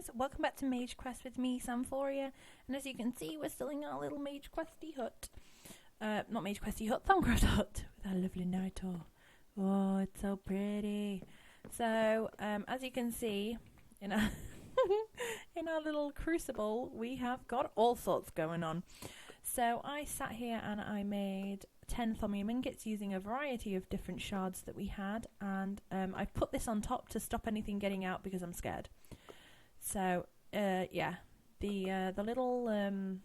guys, welcome back to Mage Quest with me, Samphorea, and as you can see we're still in our little Mage Questy hut. Not Mage Questy hut, Thaumcraft hut, with our lovely Naruto. Oh, it's so pretty. So, as you can see, in our, in our little crucible, we have got all sorts going on. So I sat here and I made 10 thaumium ingots using a variety of different shards that we had, and I've put this on top to stop anything getting out because I'm scared. So yeah, the little the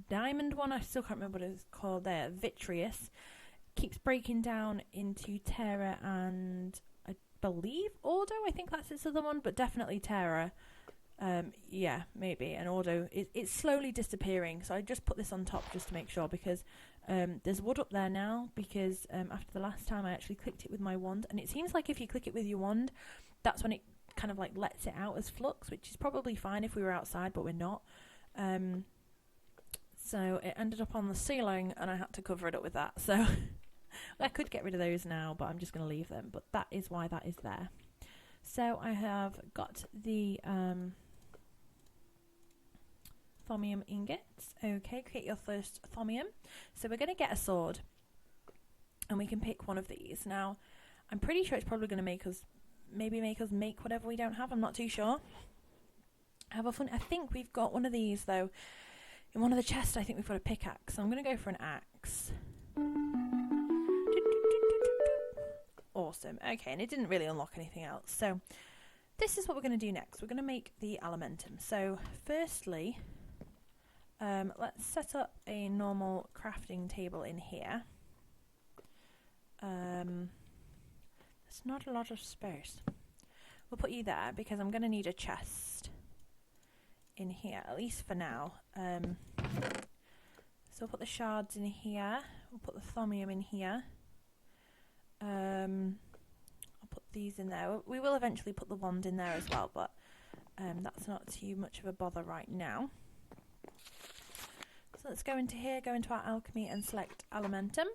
diamond one, I still can't remember what it's called there, Vitreous, keeps breaking down into Terra and I believe Ordo. I think that's its other one, but definitely Terra. Yeah, maybe. And Ordo, it's slowly disappearing, so I just put this on top just to make sure, because there's wood up there now, because after the last time I actually clicked it with my wand, and it seems like if you click it with your wand, that's when it kind of like lets it out as flux, which is probably fine if we were outside, but we're not. So it ended up on the ceiling, and I had to cover it up with that, so I could get rid of those now, but I'm just going to leave them, but that is why that is there. So I have got the thaumium ingots. Okay, create your first thaumium. So we're going to get a sword, and we can pick one of these. Now, I'm pretty sure it's probably going to make us make whatever we don't have. I'm not too sure. I think we've got one of these though. In one of the chests, I think we've got a pickaxe. So I'm going to go for an axe. Awesome. Okay, and it didn't really unlock anything else. So this is what we're going to do next. We're going to make the Alimentum. So firstly, let's set up a normal crafting table in here. There's not a lot of space. We'll put you there because I'm going to need a chest in here, at least for now. So we'll put the shards in here. We'll put the thaumium in here. I'll put these in there. We will eventually put the wand in there as well, but that's not too much of a bother right now. So let's go into here, go into our alchemy and select Alimentum.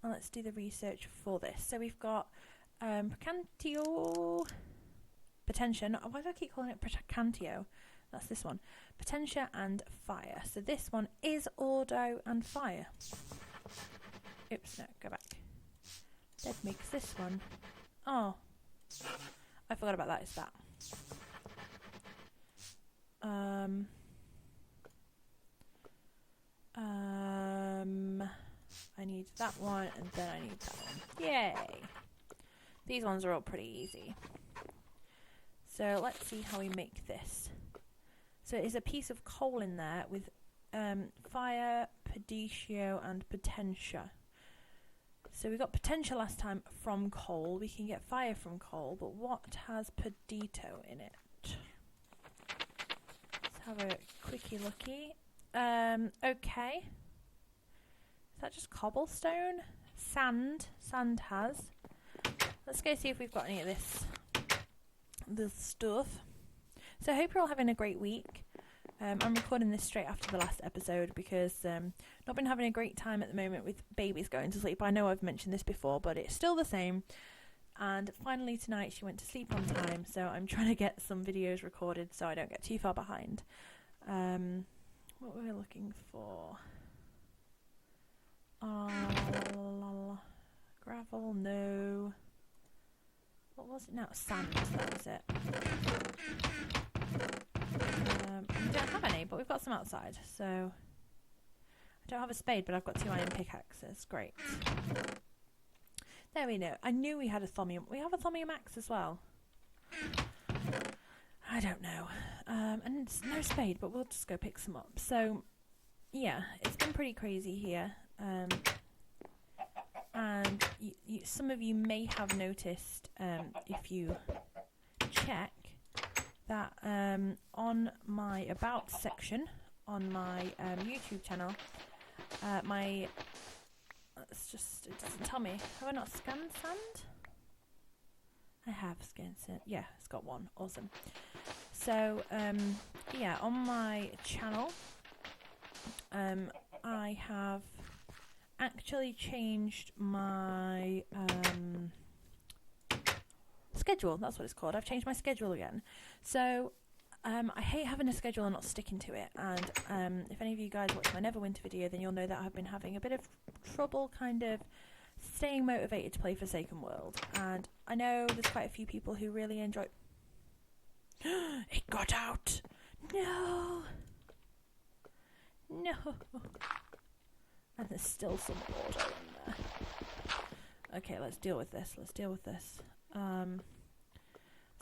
And let's do the research for this. So we've got Potentio. Why do I keep calling it Potentio? That's this one. Potentia and fire. So this one is Ordo and fire. Oops, no, go back. That makes this one. Oh, I forgot about that. It's that. I need that one, and then I need that one. Yay! These ones are all pretty easy. So let's see how we make this. So it is a piece of coal in there with fire, peditio, and potentia. So we got potentia last time from coal. We can get fire from coal, but what has pedito in it? Let's have a quickie looky. Okay. Is that just cobblestone? Sand. Sand has. Let's go see if we've got any of this stuff. So I hope you're all having a great week. I'm recording this straight after the last episode because not been having a great time at the moment with babies going to sleep. I know I've mentioned this before, but it's still the same. And finally tonight she went to sleep on time, so I'm trying to get some videos recorded so I don't get too far behind. What were we looking for? Gravel, no. What was it now? Sand, that was it. We don't have any, but we've got some outside, so I don't have a spade, but I've got 2 iron pickaxes. Great. There we go. I knew we had a thaumium. We have a thaumium axe as well. I don't know. And it's no spade, but we'll just go pick some up. So, yeah, it's been pretty crazy here. And some of you may have noticed, if you check, that on my About section on my YouTube channel, it doesn't tell me. Have I not scanned sand? I have scanned sand. Yeah, it's got 1. Awesome. So, yeah, on my channel, I have actually changed my schedule. That's what it's called. I've changed my schedule again. So I hate having a schedule and not sticking to it. And if any of you guys watch my Neverwinter video, then you'll know that I've been having a bit of trouble kind of staying motivated to play Forsaken World. And I know there's quite a few people who really enjoy... It got out! No! No! And there's still some order in there. Okay, let's deal with this.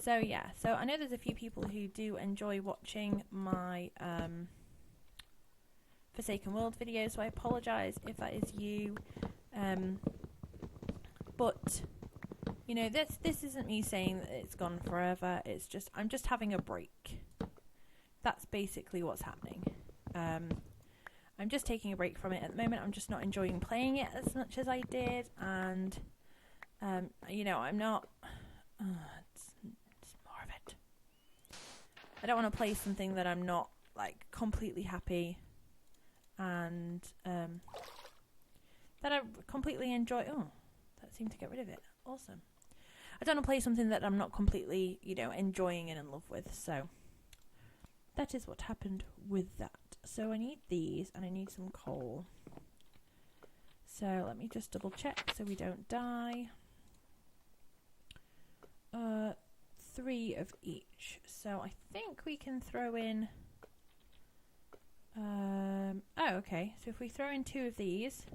So yeah, so I know there's a few people who do enjoy watching my Forsaken World videos, so I apologise if that is you. But you know, this isn't me saying that it's gone forever. It's just I'm just having a break. That's basically what's happening. I'm just taking a break from it at the moment. I'm just not enjoying playing it as much as I did, and you know, I'm not. It's more of it. I don't want to play something that I'm not like completely happy, and that I completely enjoy. Oh, that seemed to get rid of it. Awesome. I don't want to play something that I'm not completely, you know, enjoying and in love with. So that is what happened with that. So I need these, and I need some coal. So let me just double check so we don't die. 3 of each. So I think we can throw in... oh, okay. So if we throw in 2 of these...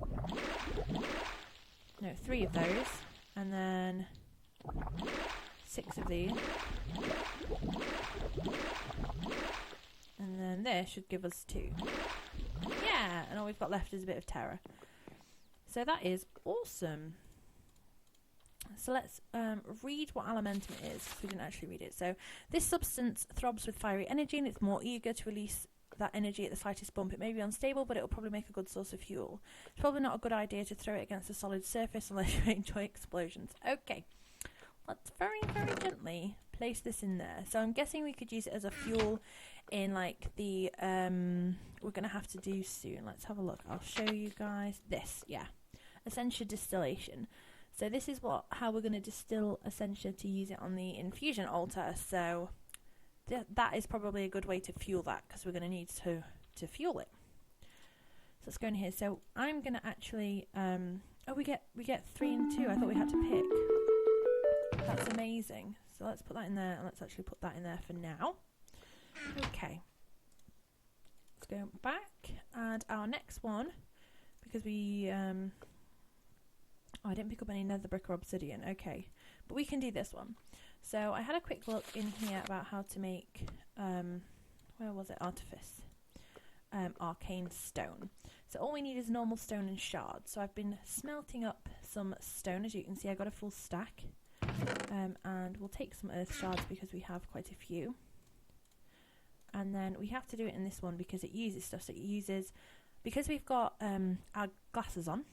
No, 3 of those. And then 6 of these. And then this should give us 2. Yeah! And all we've got left is a bit of terror. So that is awesome. So let's read what Alimentum is, because we didn't actually read it. So this substance throbs with fiery energy, and it's more eager to release that energy at the slightest bump. It may be unstable, but it will probably make a good source of fuel. It's probably not a good idea to throw it against a solid surface unless you enjoy explosions. Okay, let's very, very gently place this in there. So I'm guessing we could use it as a fuel in like the we're going to have to do soon. Let's have a look. I'll show you guys this. Yeah, Essentia distillation. So this is how we're going to distill Essentia to use it on the infusion altar. So that is probably a good way to fuel that, because we're going to need to fuel it. So let's go in here. So I'm going to actually oh, we get 3 and 2. I thought we had to pick. That's amazing. So let's put that in there, and let's actually put that in there for now. Okay. Let's go back, and our next one, because we oh, I didn't pick up any nether brick or obsidian. Okay, but we can do this one. So I had a quick look in here about how to make where was it? Artifice. Arcane stone. So all we need is normal stone and shards. So I've been smelting up some stone. As you can see, I got a full stack. And we'll take some earth shards because we have quite a few. And then we have to do it in this one because it uses stuff. So it uses, because we've got our glasses on,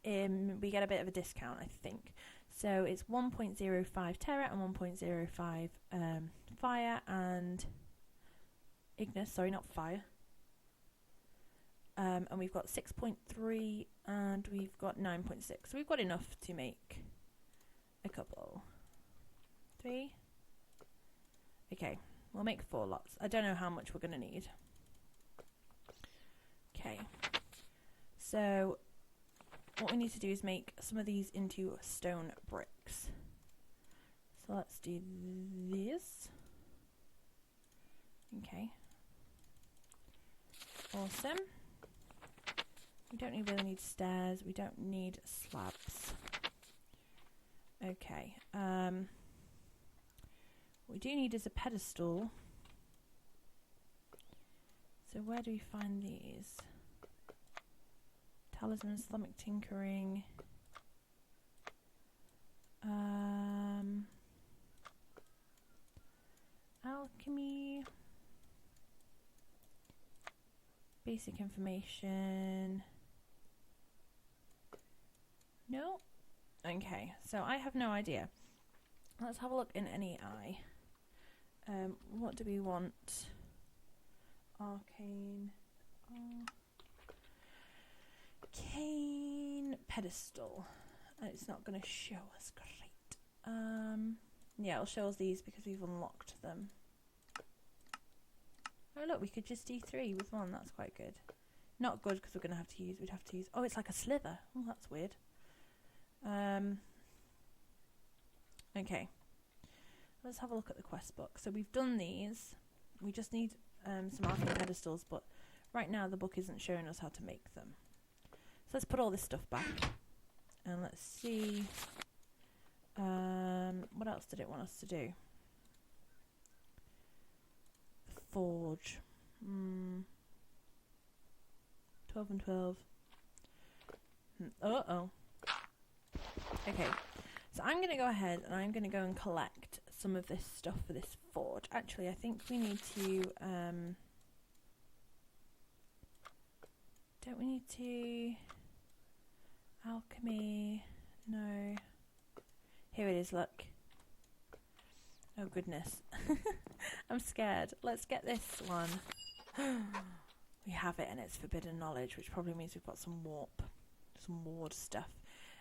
we get a bit of a discount, I think. So it's 1.05 terra and 1.05 fire and Ignis, sorry, not fire. And we've got 6.3 and we've got 9.6. So we've got enough to make a couple. 3. Okay, we'll make 4 lots. I don't know how much we're going to need. Okay. So what we need to do is make some of these into stone bricks. So let's do this. Okay. Awesome. We don't really need stairs. We don't need slabs. Okay. What we do need is a pedestal. So where do we find these? Talisman, Islamic tinkering. Alchemy. Basic information. No? Okay, so I have no idea. Let's have a look in NEI. What do we want? Arcane. Arcane pedestal. It's not going to show us. Great. Yeah, it'll show us these because we've unlocked them. Oh look, we could just do 3 with 1. That's quite good. Not good because we'd have to use. Oh, it's like a sliver. Oh, that's weird. Okay. Let's have a look at the quest book. So we've done these. We just need some arcane pedestals, but right now the book isn't showing us how to make them. So let's put all this stuff back. And let's see. What else did it want us to do? Forge. 12 and 12. Uh-oh. Okay. So I'm going to go ahead and I'm going to go and collect some of this stuff for this forge. Actually, I think we need to... don't we need to... Alchemy... No. Here it is, look. Oh goodness. I'm scared. Let's get this one. We have it and it's forbidden knowledge, which probably means we've got some warp. Some ward stuff.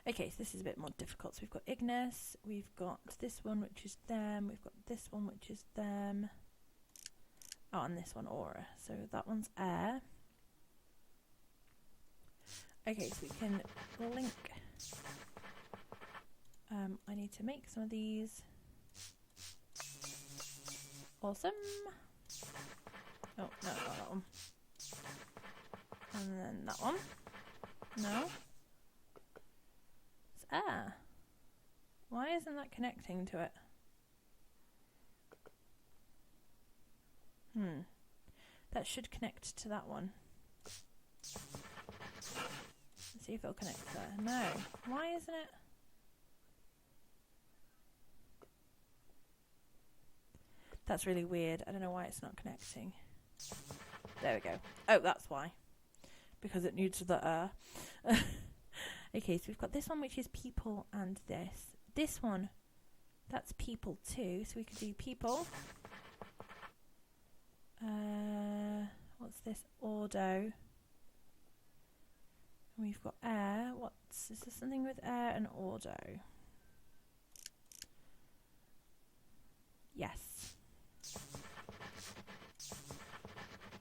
Okay, so this is a bit more difficult. So we've got Ignis, we've got this one which is them, we've got this one which is them. Oh, and this one aura. So that one's air. Okay, so we can link. I need to make some of these. Awesome. Oh, no, not that one. And then that one. No. It's air. Why isn't that connecting to it? That should connect to that one. Let's see if it'll connect there. No. Why isn't it? That's really weird. I don't know why it's not connecting. There we go. Oh, that's why. Because it needs the air. Okay, so we've got this one which is people and this. This one, that's people too. So we could do people. What's this? Ordo. And we've got air. Is there something with air and ordo? Yes.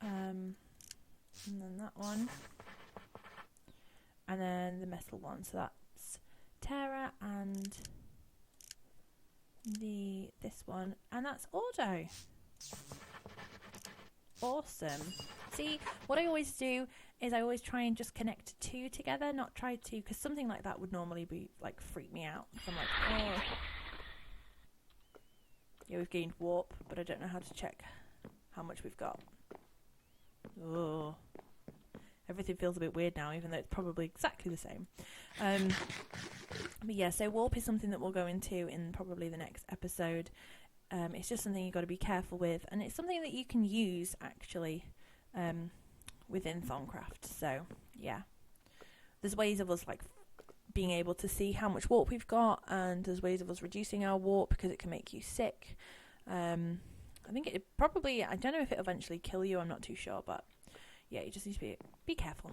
And then that one. And then the metal one. So that's Terra and this one. And that's Ordo. Awesome. See, what I always do is I always try and just connect 2 together, not try to, because something like that would normally be like freak me out. I'm like, oh. Yeah, we've gained warp, but I don't know how to check how much we've got. Oh. Everything feels a bit weird now, even though it's probably exactly the same. But yeah, so warp is something that we'll go into in probably the next episode. It's just something you've got to be careful with, and it's something that you can use, actually, within Thaumcraft. So, yeah. There's ways of us, like, being able to see how much warp we've got, and there's ways of us reducing our warp, because it can make you sick. I think it probably, I don't know if it'll eventually kill you, I'm not too sure, but yeah, you just need to be careful.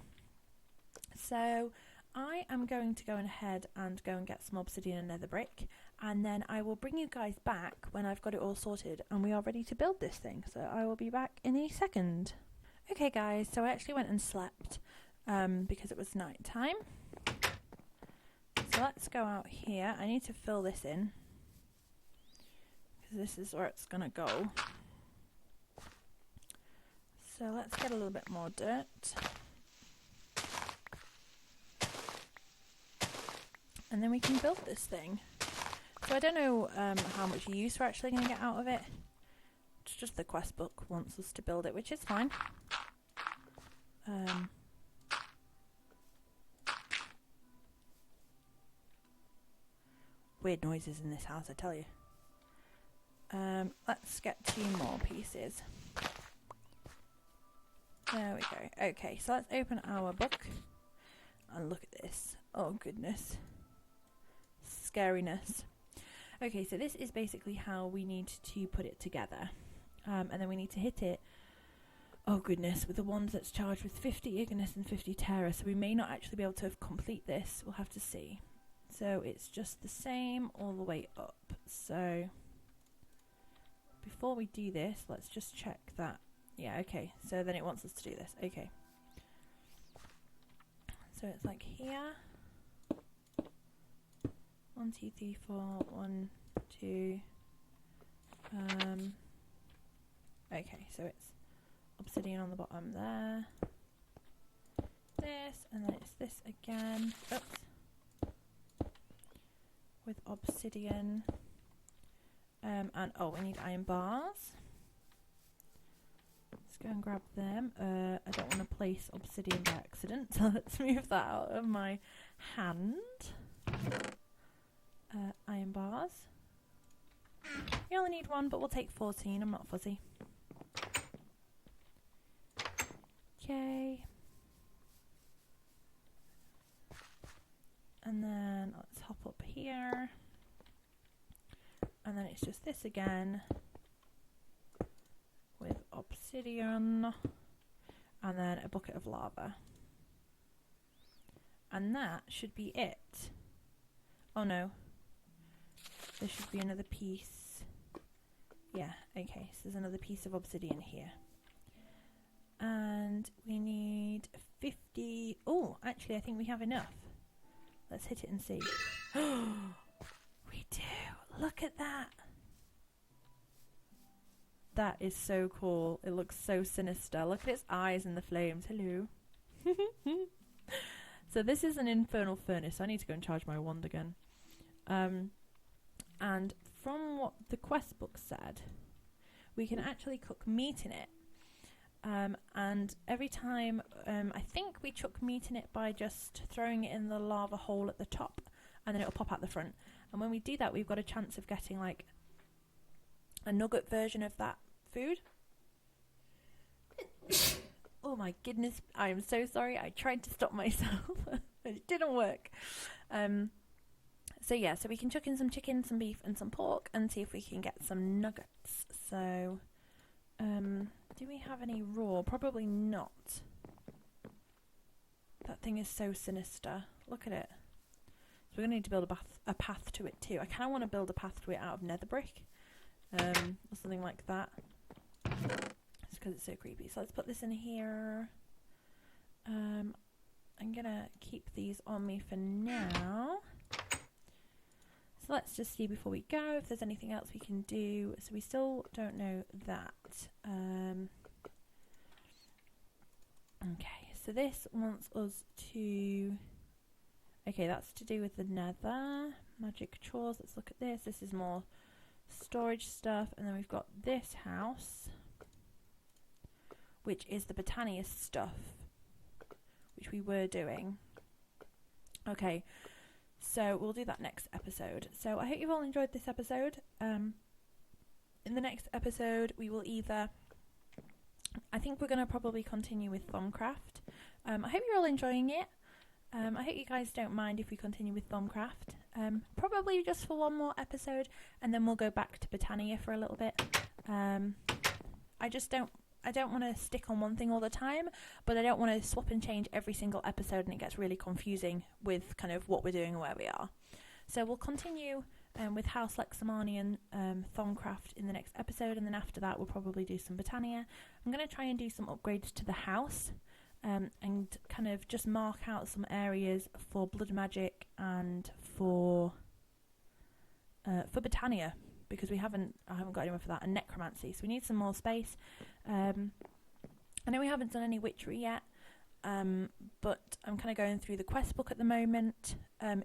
So I am going to go ahead and go and get some obsidian and nether brick, and then I will bring you guys back when I've got it all sorted and we are ready to build this thing. So I will be back in a second. Okay guys, so I actually went and slept because it was night time. So let's go out here. I need to fill this in because this is where it's gonna go. So let's get a little bit more dirt. And then we can build this thing. So I don't know how much use we're actually going to get out of it. It's just the quest book wants us to build it, which is fine. Weird noises in this house, I tell you. Let's get 2 more pieces. There we go. Okay, so let's open our book and look at this. Oh goodness. Scariness. Okay, so this is basically how we need to put it together. And then we need to hit it, oh goodness, with the ones that's charged with 50 Ignis and 50 Terra. So we may not actually be able to complete this. We'll have to see. So it's just the same all the way up. So before we do this, let's just check that. Yeah, okay. So then it wants us to do this. Okay. So it's like here. 1, 2, 3, 4. 1, 2. Okay, so it's obsidian on the bottom there. This, and then it's this again. Oops. With obsidian. And oh, we need iron bars. Let's go and grab them. I don't want to place obsidian by accident, so let's move that out of my hand. Iron bars. We only need 1, but we'll take 14. I'm not fuzzy. Okay. And then let's hop up here. And then it's just this again with obsidian and then a bucket of lava. And that should be it. Oh no. There should be another piece. Yeah, okay, so there's another piece of obsidian here. And we need 50. Oh, actually, I think we have enough. Let's hit it and see. We do. Look at that. That is so cool. It looks so sinister. Look at its eyes in the flames. Hello. So this is an infernal furnace. I need to go and charge my wand again. And from what the quest book said, we can actually cook meat in it. And every time, I think we chuck meat in it by just throwing it in the lava hole at the top, and then it'll pop out the front. And when we do that, we've got a chance of getting like a nugget version of that food. Oh my goodness, I am so sorry. I tried to stop myself, but it didn't work. So yeah, so we can chuck in some chicken, some beef, and some pork, and see if we can get some nuggets. So, do we have any raw? Probably not. That thing is so sinister. Look at it. So we're going to need to build a path to it too. I kind of want to build a path to it out of nether brick. Or something like that. Just because it's so creepy. So let's put this in here. I'm going to keep these on me for now. So let's just see before we go if there's anything else we can do. So we still don't know that. Okay, so this wants us to... Okay, that's to do with the nether. Magic chores, let's look at this. This is more storage stuff. And then we've got this house, which is the Botania stuff, which we were doing. Okay, so we'll do that next episode. So I hope you've all enjoyed this episode. In the next episode, we will either... I think we're going to probably continue with Thaumcraft. I hope you're all enjoying it. I hope you guys don't mind if we continue with Thaumcraft. Probably just for one more episode, and then we'll go back to Botania for a little bit. I don't want to stick on one thing all the time, but I don't want to swap and change every single episode, and it gets really confusing with kind of what we're doing and where we are. So we'll continue with House Lexamani and Thaumcraft in the next episode, and then after that we'll probably do some Botania. I'm going to try and do some upgrades to the house. And kind of just mark out some areas for blood magic and for Botania, because I haven't got anywhere for that, and necromancy, so we need some more space. I know we haven't done any witchery yet, but I'm kind of going through the quest book at the moment.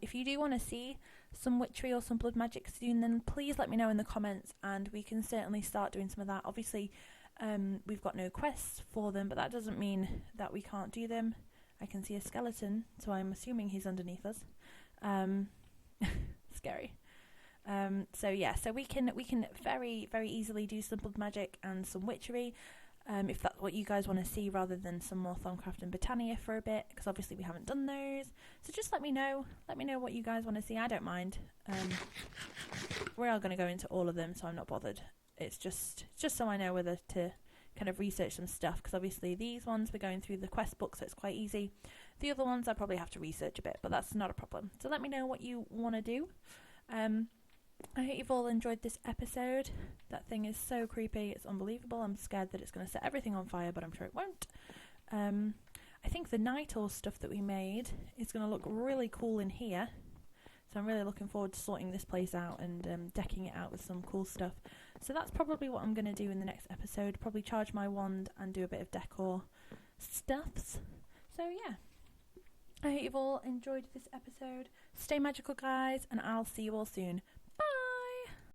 If you do want to see some witchery or some blood magic soon, then please let me know in the comments, and we can certainly start doing some of that. Obviously, we've got no quests for them, but that doesn't mean that we can't do them. I can see a skeleton, so I'm assuming he's underneath us. Scary. So yeah, so we can very, very easily do some blood magic and some witchery, if that's what you guys want to see, rather than some more Thaumcraft and Botania for a bit, because obviously we haven't done those. So just let me know what you guys want to see. I don't mind. We're all going to go into all of them, so I'm not bothered. It's just so I know whether to kind of research some stuff, because obviously these ones we're going through the quest book, so it's quite easy. The other ones I probably have to research a bit, but that's not a problem. So let me know what you want to do. I hope you've all enjoyed this episode. That thing is so creepy, it's unbelievable. I'm scared that it's going to set everything on fire, but I'm sure it won't. I think the night oil stuff that we made is going to look really cool in here. So I'm really looking forward to sorting this place out and decking it out with some cool stuff. So that's probably what I'm going to do in the next episode. Probably charge my wand and do a bit of decor stuffs. So yeah. I hope you've all enjoyed this episode. Stay magical, guys, and I'll see you all soon.